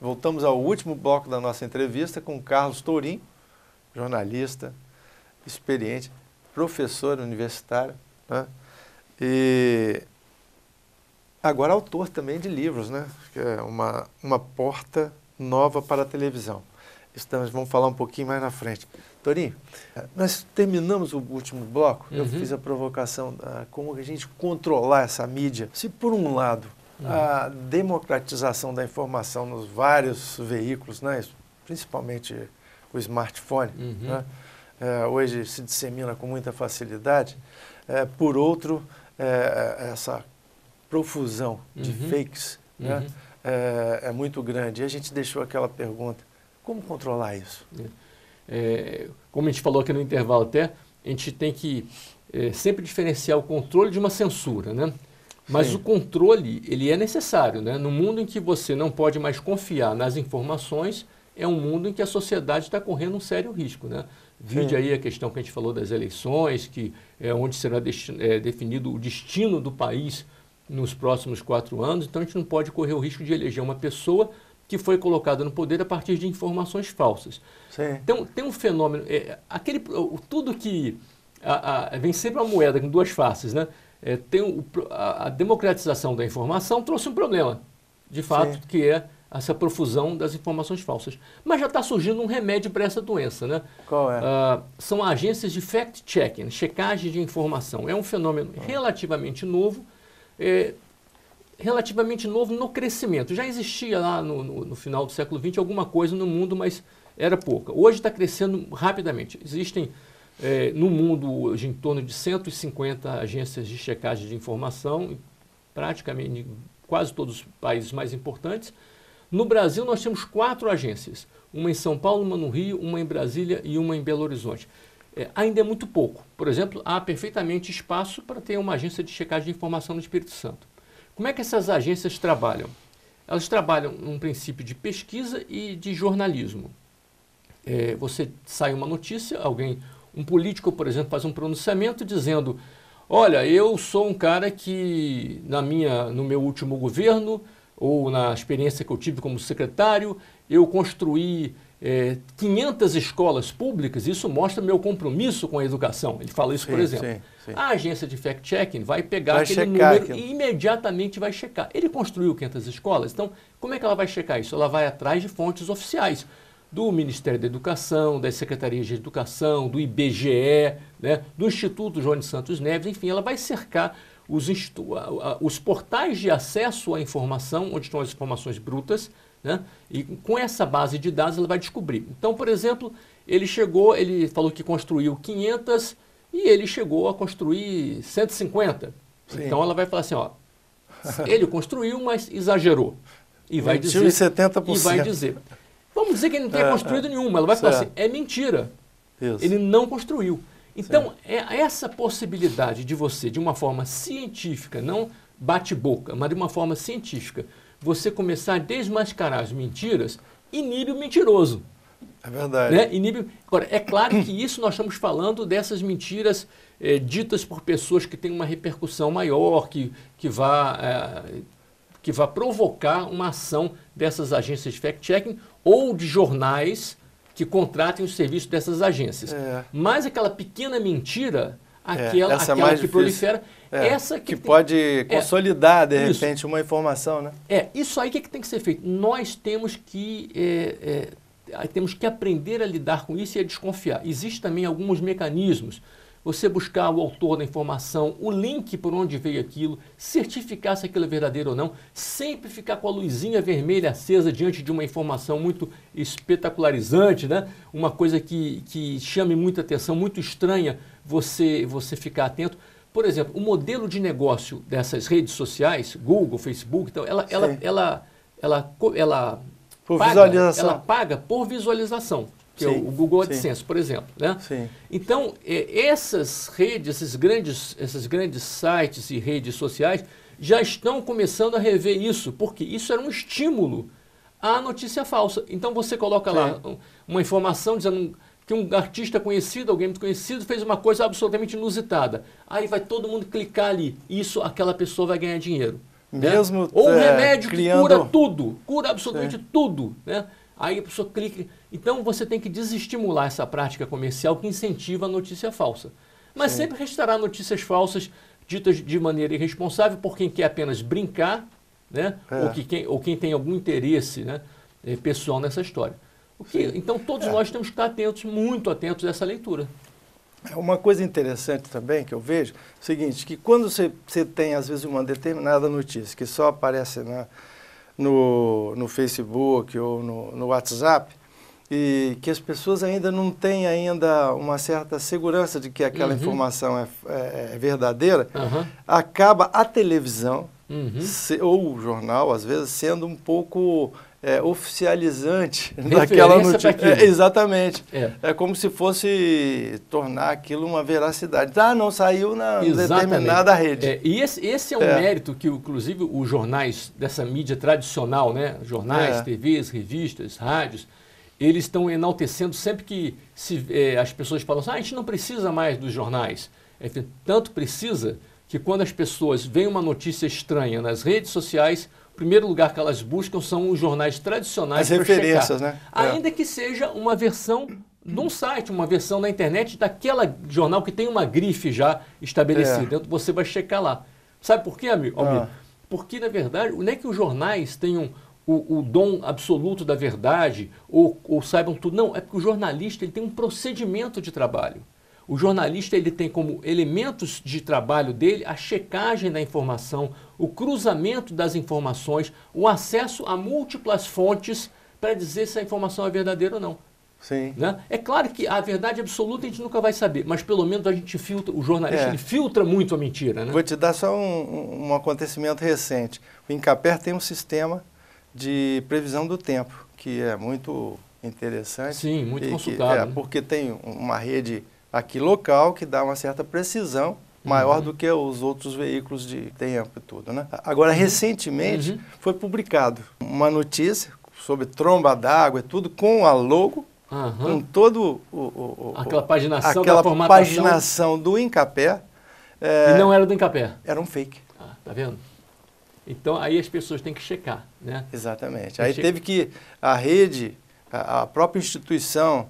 Voltamos ao último bloco da nossa entrevista com Carlos Tourinho, jornalista, experiente, professor universitário, né? E agora autor também de livros, né? Que é uma porta nova para a televisão. Vamos falar um pouquinho mais na frente. Tourinho, nós terminamos o último bloco, eu fiz a provocação como a gente controlar essa mídia. Se por um lado a democratização da informação nos vários veículos, né, principalmente o smartphone, né, hoje se dissemina com muita facilidade, por outro, essa profusão de fakes, né, é muito grande. E a gente deixou aquela pergunta, como controlar isso? Como a gente falou aqui no intervalo até, a gente tem que sempre diferenciar o controle de uma censura, né? Mas sim, o controle, ele é necessário, né? No mundo em que você não pode mais confiar nas informações, é um mundo em que a sociedade está correndo um sério risco, né? Vide aí a questão que a gente falou das eleições, que é onde será definido o destino do país nos próximos 4 anos. Então, a gente não pode correr o risco de eleger uma pessoa que foi colocada no poder a partir de informações falsas. Sim. Então, tem um fenômeno, tudo que vem sempre uma moeda com duas faces, né? A democratização da informação trouxe um problema, de fato, sim, que é essa profusão das informações falsas. Mas já está surgindo um remédio para essa doença, né? Qual é? São agências de fact-checking, checagem de informação. É um fenômeno relativamente novo, no crescimento. Já existia lá no final do século XX alguma coisa no mundo, mas era pouca. Hoje está crescendo rapidamente. Existem no mundo hoje em torno de 150 agências de checagem de informação, praticamente em quase todos os países mais importantes. No Brasil nós temos 4 agências, uma em São Paulo, uma no Rio, uma em Brasília e uma em Belo Horizonte. Ainda é muito pouco. Por exemplo, há perfeitamente espaço para ter uma agência de checagem de informação no Espírito Santo. Como é que essas agências trabalham? Elas trabalham num princípio de pesquisa e de jornalismo. Você sai uma notícia, um político, por exemplo, faz um pronunciamento dizendo: olha, eu sou um cara que no meu último governo, ou na experiência que eu tive como secretário, eu construí 500 escolas públicas, isso mostra meu compromisso com a educação. Ele fala isso, sim, por exemplo. Sim, sim. A agência de fact-checking vai pegar aquele número e imediatamente vai checar. Ele construiu 500 escolas, então como é que ela vai checar isso? Ela vai atrás de fontes oficiais, do Ministério da Educação, das Secretarias de Educação, do IBGE, né, do Instituto João de Santos Neves, enfim, ela vai cercar os portais de acesso à informação, onde estão as informações brutas, né, e com essa base de dados ela vai descobrir. Então, por exemplo, ele falou que construiu 500 e ele chegou a construir 150. Sim. Então ela vai falar assim, ó, ele construiu, mas exagerou. E vai dizer, 70%. E vai dizer. Vamos dizer que ele não tenha construído nenhuma. Ela vai falar assim, é mentira. Isso. Ele não construiu. Então, essa possibilidade de você, de uma forma científica, não bate-boca, mas de uma forma científica, você começar a desmascarar as mentiras, inibe o mentiroso. É verdade. Né? Agora, é claro que isso nós estamos falando dessas mentiras ditas por pessoas que têm uma repercussão maior, que vá provocar uma ação dessas agências de fact-checking ou de jornais que contratem o serviço dessas agências. Mas aquela pequena mentira, aquela que prolifera, essa que pode consolidar, de repente, uma informação, né? Isso aí que tem que ser feito. Nós temos que aprender a lidar com isso e a desconfiar. Existem também alguns mecanismos. Você buscar o autor da informação, o link por onde veio aquilo, certificar se aquilo é verdadeiro ou não, sempre ficar com a luzinha vermelha acesa diante de uma informação muito espetacularizante, né? Uma coisa que chame muita atenção, muito estranha, você ficar atento. Por exemplo, o modelo de negócio dessas redes sociais, Google, Facebook, então, ela paga por visualização. Que é o Google AdSense, por exemplo. Né? Então, essas redes, esses grandes sites e redes sociais já estão começando a rever isso, porque isso era um estímulo à notícia falsa. Então, você coloca lá uma informação dizendo que um artista conhecido, alguém muito conhecido, fez uma coisa absolutamente inusitada. Aí vai todo mundo clicar ali. Aquela pessoa vai ganhar dinheiro. Mesmo né? Ou um remédio criando... que cura tudo, cura absolutamente tudo, né? Aí a pessoa clica. Então você tem que desestimular essa prática comercial que incentiva a notícia falsa. Mas sempre restará notícias falsas ditas de maneira irresponsável por quem quer apenas brincar, né? Ou quem tem algum interesse, né, pessoal nessa história. Então todos nós temos que estar atentos, muito atentos a essa leitura. Uma coisa interessante também que eu vejo é o seguinte, que quando você tem às vezes uma determinada notícia que só aparece no Facebook ou no WhatsApp, e que as pessoas ainda não têm uma certa segurança de que aquela informação é verdadeira, acaba a televisão ou o jornal, às vezes, sendo um pouco oficializante daquela notícia. Exatamente. É como se fosse tornar aquilo uma veracidade. Ah, não saiu na determinada rede. E esse é um mérito que, inclusive, os jornais dessa mídia tradicional, né? Jornais, TVs, revistas, rádios, eles estão enaltecendo sempre que as pessoas falam assim, a gente não precisa mais dos jornais. Tanto precisa que quando as pessoas veem uma notícia estranha nas redes sociais, o primeiro lugar que elas buscam são os jornais tradicionais. As referências, né? Ainda que seja uma versão de um site, uma versão na internet daquela jornal que tem uma grife já estabelecida. Então você vai checar lá. Sabe por quê, amigo? Porque, na verdade, não é que os jornais tenham o dom absoluto da verdade ou saibam tudo. Não, é porque o jornalista ele tem um procedimento de trabalho. O jornalista ele tem como elementos de trabalho dele a checagem da informação, o cruzamento das informações, o acesso a múltiplas fontes para dizer se a informação é verdadeira ou não. Sim. Né? É claro que a verdade absoluta a gente nunca vai saber, mas pelo menos a gente filtra, o jornalista ele filtra muito a mentira. Né? Vou te dar só um acontecimento recente. O Incaper tem um sistema de previsão do tempo, que é muito interessante. Sim, muito consultado. Né? Porque tem uma rede aqui local que dá uma certa precisão maior do que os outros veículos de tempo e tudo, né? Agora, recentemente, foi publicado uma notícia sobre tromba d'água e tudo, com a logo, com todo aquela paginação, aquela paginação do Incaper. E não era do Incaper. Era um fake. Tá vendo? Então, aí as pessoas têm que checar, né? Exatamente. Aí teve que a rede, a própria instituição,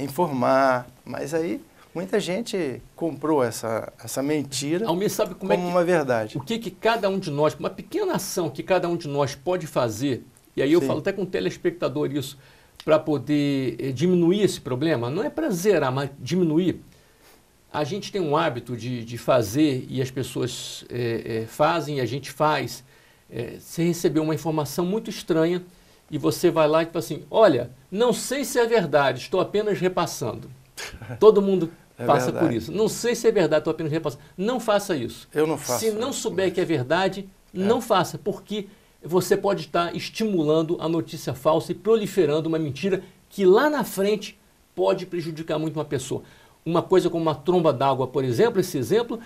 informar, mas aí muita gente comprou essa mentira sabe como uma verdade. O que cada um de nós, uma pequena ação que cada um de nós pode fazer, e aí eu falo até com o telespectador isso, para poder diminuir esse problema, não é para zerar, mas diminuir. A gente tem um hábito de fazer, e as pessoas fazem, e a gente faz. Você recebeu uma informação muito estranha, e você vai lá e fala assim, olha, não sei se é verdade, estou apenas repassando. Todo mundo passa por isso. Não sei se é verdade, estou apenas repassando. Não faça isso. Eu não faço. Se não souber que é verdade, não faça, porque você pode estar estimulando a notícia falsa e proliferando uma mentira que lá na frente pode prejudicar muito uma pessoa. Uma coisa como uma tromba d'água, por exemplo, esse exemplo,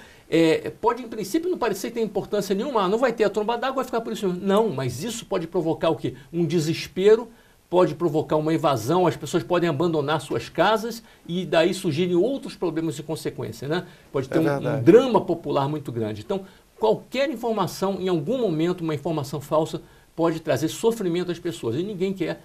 pode em princípio não parecer que tem importância nenhuma, não vai ter a tromba d'água, vai ficar por isso. Não, mas isso pode provocar o quê? Um desespero, pode provocar uma evasão, as pessoas podem abandonar suas casas e daí surgirem outros problemas de consequência, né? Pode ter um drama popular muito grande. Então, qualquer informação, em algum momento, uma informação falsa pode trazer sofrimento às pessoas. E ninguém quer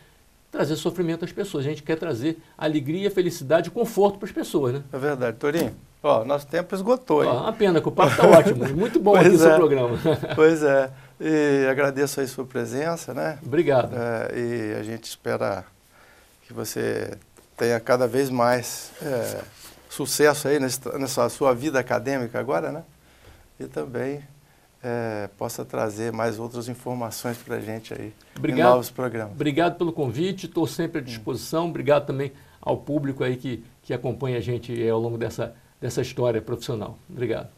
trazer sofrimento às pessoas. A gente quer trazer alegria, felicidade e conforto para as pessoas, né? É verdade. Torinho, nosso tempo esgotou, hein? Uma pena que o papo está ótimo. Muito bom aqui o seu programa. Pois é. E agradeço aí sua presença, né? Obrigado. E a gente espera que você tenha cada vez mais sucesso aí nessa sua vida acadêmica agora, né? E também possa trazer mais outras informações para a gente aí em novos programas. Obrigado pelo convite, estou sempre à disposição. Obrigado também ao público aí que acompanha a gente ao longo dessa história profissional. Obrigado.